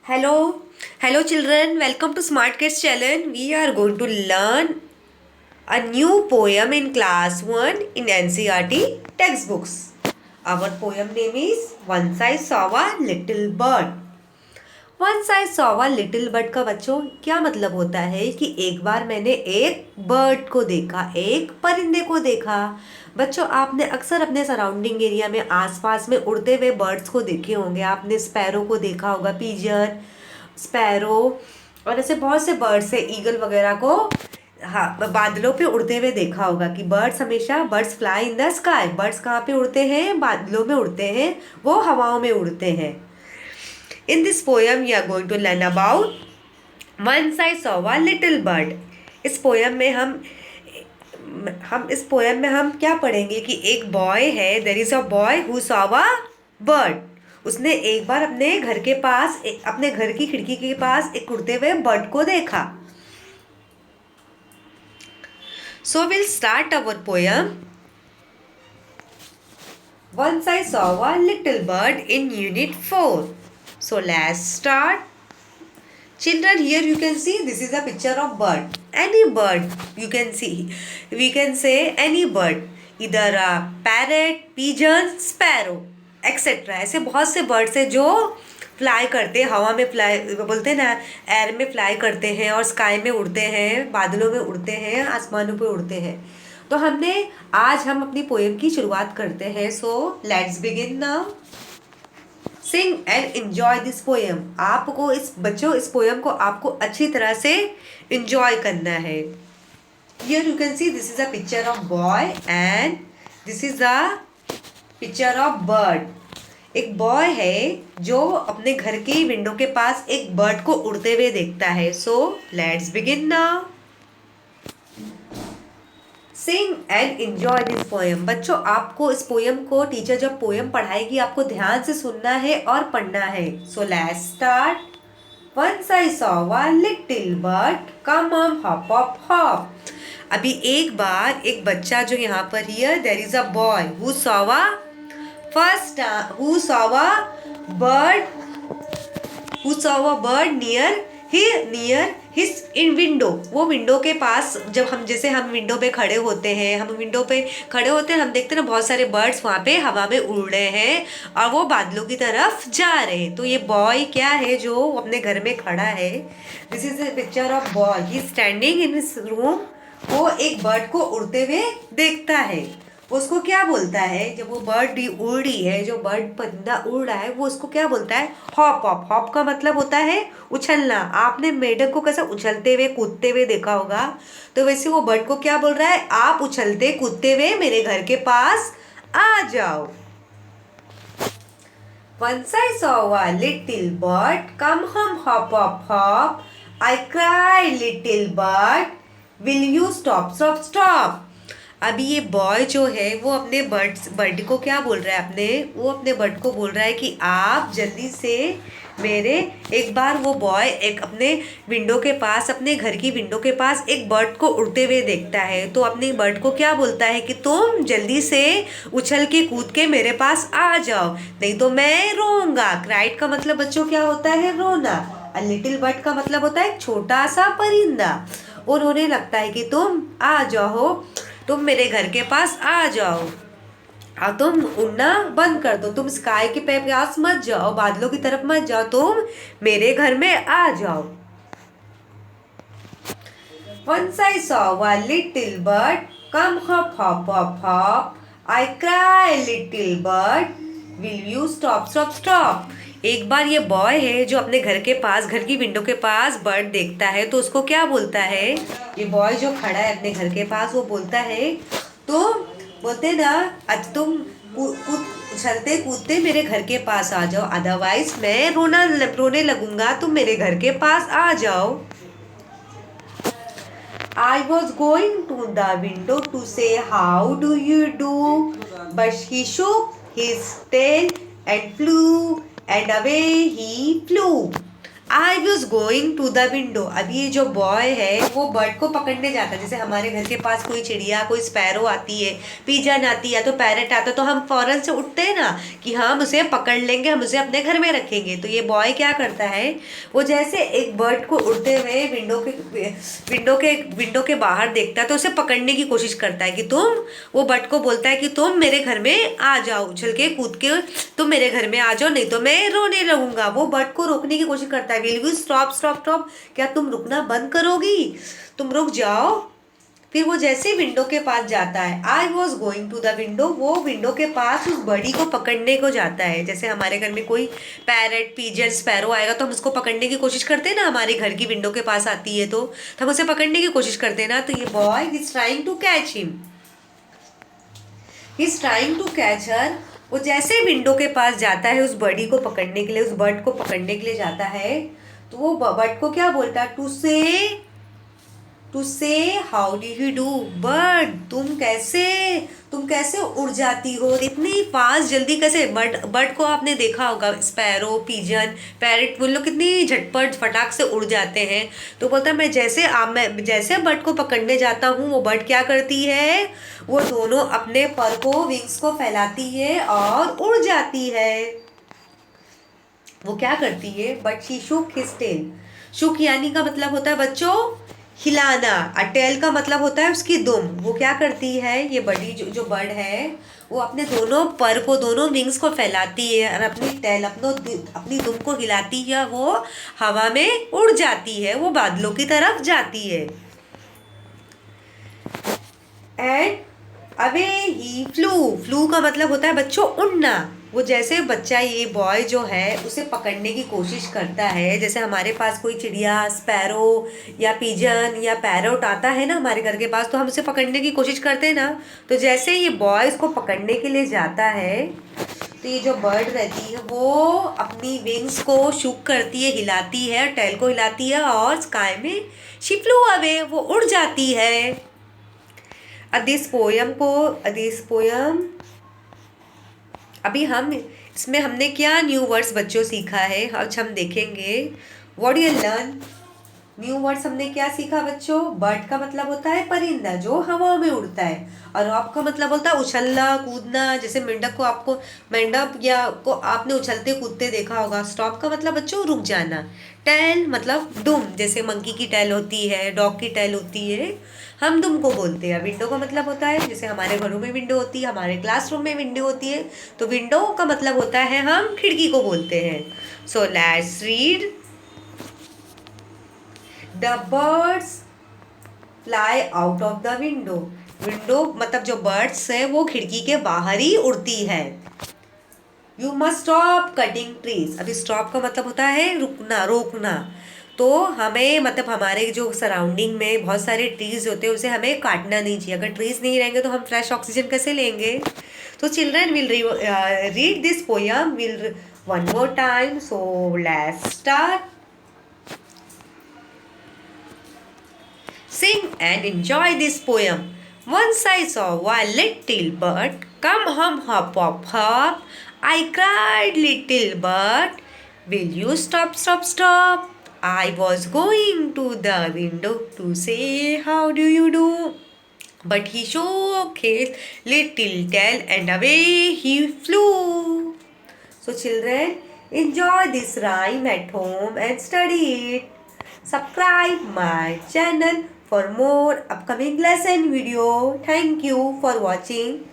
Hello, hello children. Welcome to Smart Kids channel. We are going to learn a new poem in class 1 in NCERT textbooks. Our poem name is Once I Saw a Little Bird. Once I saw a little bird का बच्चों क्या मतलब होता है कि एक बार मैंने एक बर्ड को देखा, एक परिंदे को देखा। बच्चों आपने अक्सर अपने सराउंडिंग एरिया में आसपास में उड़ते हुए बर्ड्स को देखे होंगे। आपने स्पैरो को देखा होगा, पिजन, स्पैरो और ऐसे बहुत से बर्ड्स है, ईगल वगैरह को हाँ बादलों पे उड़ते हुए देखा होगा कि birds fly in the sky. Birds कहाँ पे उड़ते हैं? बादलों में उड़ते हैं, वो हवाओं में उड़ते हैं। In this poem we are going to learn about Once I saw a little bird. इस पोयम में हम क्या पढ़ेंगे कि एक बॉय है, there is a boy who saw a bird. उसने एक बार अपने घर के पास अपने घर की खिड़की के पास एक उड़ते हुए बर्ड को देखा। So we'll start our poem. Once I saw a little bird in Unit 4. So let's start. Children, here you can see this is a picture of bird. Any bird you can see. We can say any bird. Either a parrot, pigeon, sparrow, etc. ऐसे बहुत से birds हैं जो fly करते हैं, हवा में fly बोलते हैं ना, एयर में फ्लाई करते हैं और स्काई में उड़ते हैं, बादलों में उड़ते हैं, आसमानों पे उड़ते हैं। तो आज हम अपनी पोएम की शुरुआत करते हैं। So let's begin now. Sing and enjoy this poem. आपको इस पोएम को आपको अच्छी तरह से एंजॉय करना है। Here you can see this is a picture of boy and this is a picture of bird. एक बॉय है जो अपने घर की विंडो के पास एक बर्ड को उड़ते हुए देखता है। So let's begin now. Sing and enjoy this poem. बच्चों आपको इस पोएम को टीचर जब पोएम पढ़ाएगी आपको ध्यान से सुनना है और पढ़ना है। So let's start. Once I saw a little bird come on hop hop hop. अभी एक बार एक बच्चा जो यहाँ पर here there is a boy who saw a bird near his in window. वो विंडो के पास जैसे हम विंडो पे खड़े होते हैं, हम देखते हैं ना बहुत सारे बर्ड्स वहाँ पे हवा में उड़ रहे हैं और वो बादलों की तरफ जा रहे हैं। तो ये बॉय क्या है जो अपने घर में खड़ा है। This is a picture of boy, he standing in his room. वो एक बर्ड को उड़ते हुए देखता है। उसको क्या बोलता है जब वो बर्ड उड़ रही है, जो बर्ड परिंदा उड़ रहा है, वो उसको क्या बोलता है? Hop hop. हॉप का मतलब होता है उछलना। आपने मेढक को कैसे उछलते हुए कूदते हुए देखा होगा, तो वैसे वो बर्ड को क्या बोल रहा है? आप उछलते कूदते हुए मेरे घर के पास आ जाओ। Once I saw a little bird come home hop hop hop. I cried little bird, will you stop? अभी ये बॉय जो है वो अपने बर्ड को क्या बोल रहा है? वो अपने बर्ड को बोल रहा है कि आप जल्दी से एक बार वो बॉय अपने विंडो के पास, अपने घर की विंडो के पास एक बर्ड को उड़ते हुए देखता है। तो अपने बर्ड को क्या बोलता है कि तुम जल्दी से उछल के कूद के मेरे पास आ जाओ, नहीं तो मैं रोऊंगा। क्राइड का मतलब बच्चों क्या होता है? रोना। अ लिटिल बर्ड का मतलब होता है छोटा सा परिंदा। और रोने लगता है कि तुम आ जाओ, तुम मेरे घर के पास आ जाओ और तुम उड़ना बंद कर दो, तुम स्काई के पास मत जाओ, बादलों की तरफ मत जाओ, तुम मेरे घर में आ जाओ। Once I saw a little bird come hop hop hop hop. I cry little bird, will you stop? एक बार ये बॉय है जो अपने घर की विंडो के पास बर्ड देखता है, तो उसको क्या बोलता है? ये बॉय जो खड़ा है अपने घर के पास वो बोलता है, तुम बोलते ना आज तुम उछलते कूदते मेरे घर के पास आ जाओ, अदरवाइज मैं रोने लगूंगा, तुम मेरे घर के पास आ जाओ। I was going to the window to say how do you do, but he shook his tail and flew and away he flew. I was going to the window. अब ये जो बॉय है वो बर्ड को पकड़ने जाता है। जैसे हमारे घर के पास कोई चिड़िया, कोई स्पैरो आती है, पिजन आती है, तो पैरट आता है, तो हम फौरन से उठते हैं ना कि हम उसे पकड़ लेंगे, हम उसे अपने घर में रखेंगे। तो ये बॉय क्या करता है, वो जैसे एक बर्ड को उड़ते हुए विंडो के बाहर देखता है, तो उसे पकड़ने की कोशिश करता है कि वो बर्ड को बोलता है कि तुम मेरे घर में आ जाओ, उछल के कूद के तुम मेरे घर में आ जाओ, नहीं तो मैं रोने लगूंगा। वो बर्ड को रोकने की कोशिश करता है, will you stop stop stop, क्या तुम रुकना बंद करोगी, तुम रुक जाओ। फिर वो जैसे विंडो के पास जाता है, I was going to the window, वो विंडो के पास उस बर्डी को पकड़ने को जाता है। जैसे हमारे घर में कोई पैरट, पिजन, स्पैरो आएगा तो हम उसको पकड़ने की कोशिश करते हैं ना, हमारे घर की विंडो के पास आती है तो हम उसे पकड़ने की कोशिश करते हैं ना। तो ये boy is trying to catch him, he is trying to catch her. वो जैसे विंडो के पास जाता है उस बर्डी को पकड़ने के लिए, उस बर्ड को पकड़ने के लिए जाता है, तो वो बर्ड को क्या बोलता है, टू से how do you do. Bird तुम कैसे उड़ जाती हो इतनी फास्ट, जल्दी कैसे। बर्ड को आपने देखा होगा, स्पैरो, पिजन, पैरट, वो लोग कितनी झटपट फटाक से उड़ जाते हैं। तो बोलता है मैं जैसे बर्ड को पकड़ने जाता हूँ, वो बर्ड क्या करती है, वो दोनों अपने पर को, विंग्स को फैलाती है और उड़ जाती है। वो क्या करती है, but she shook his tail. Shook यानी का मतलब होता है बच्चों हिलाना, और टेल का मतलब होता है उसकी दुम। वो क्या करती है, ये बड़ी जो बर्ड है, वो अपने दोनों पर को, दोनों विंग्स को फैलाती है और अपनी टेल, अपनी दुम को हिलाती है, वो हवा में उड़ जाती है, वो बादलों की तरफ जाती है। एंड अवे ही फ्लू का मतलब होता है बच्चों उड़ना। वो जैसे बच्चा, ये बॉय जो है, उसे पकड़ने की कोशिश करता है। जैसे हमारे पास कोई चिड़िया, स्पैरो या पिजन या पैरोट आता है ना हमारे घर के पास, तो हम उसे पकड़ने की कोशिश करते हैं ना। तो जैसे ये बॉय उसको पकड़ने के लिए जाता है, तो ये जो बर्ड रहती है वो अपनी विंग्स को शुक करती है, हिलाती है, टेल को हिलाती है और स्काई में शी फ्लू अवे, वो उड़ जाती है। दिस पोयम अभी हम इसमें हमने क्या न्यू वर्ड्स बच्चों सीखा है, आज हम देखेंगे। What you learn new words, हमने क्या सीखा बच्चों। बर्ड का मतलब होता है परिंदा जो हवा में उड़ता है, और रॉप का मतलब होता है उछलना कूदना। जैसे मेंढक को आपने उछलते कूदते देखा होगा। स्टॉप का मतलब बच्चों रुक जाना। टेल मतलब दुम, जैसे मंकी की टेल होती है, डॉग की टेल होती है, हम दुम को बोलते हैं। विंडो का मतलब होता है, जैसे हमारे घरों में विंडो होती है, हमारे क्लासरूम में विंडो होती है, तो विंडो का मतलब होता है हम खिड़की को बोलते हैं। So let's read. The birds fly out of the window. Window मतलब जो बर्ड्स है वो खिड़की के बाहर ही उड़ती है। You must stop cutting trees. अभी स्टॉप का मतलब होता है रुकना, रोकना। तो हमें मतलब हमारे जो सराउंडिंग में बहुत सारे ट्रीज होते हैं, उसे हमें काटना नहीं चाहिए। अगर ट्रीज नहीं रहेंगे तो हम फ्रेश ऑक्सीजन कैसे लेंगे। तो children will read this poem will one more time. So let's start. Sing and enjoy this poem. Once I saw a little bird come hum hop hop hop. I cried, little bird, will you stop stop stop? I was going to the window to say how do you do. But he shook his little tail and away he flew. So children, enjoy this rhyme at home and study it. Subscribe my channel for more upcoming lesson video. Thank you for watching.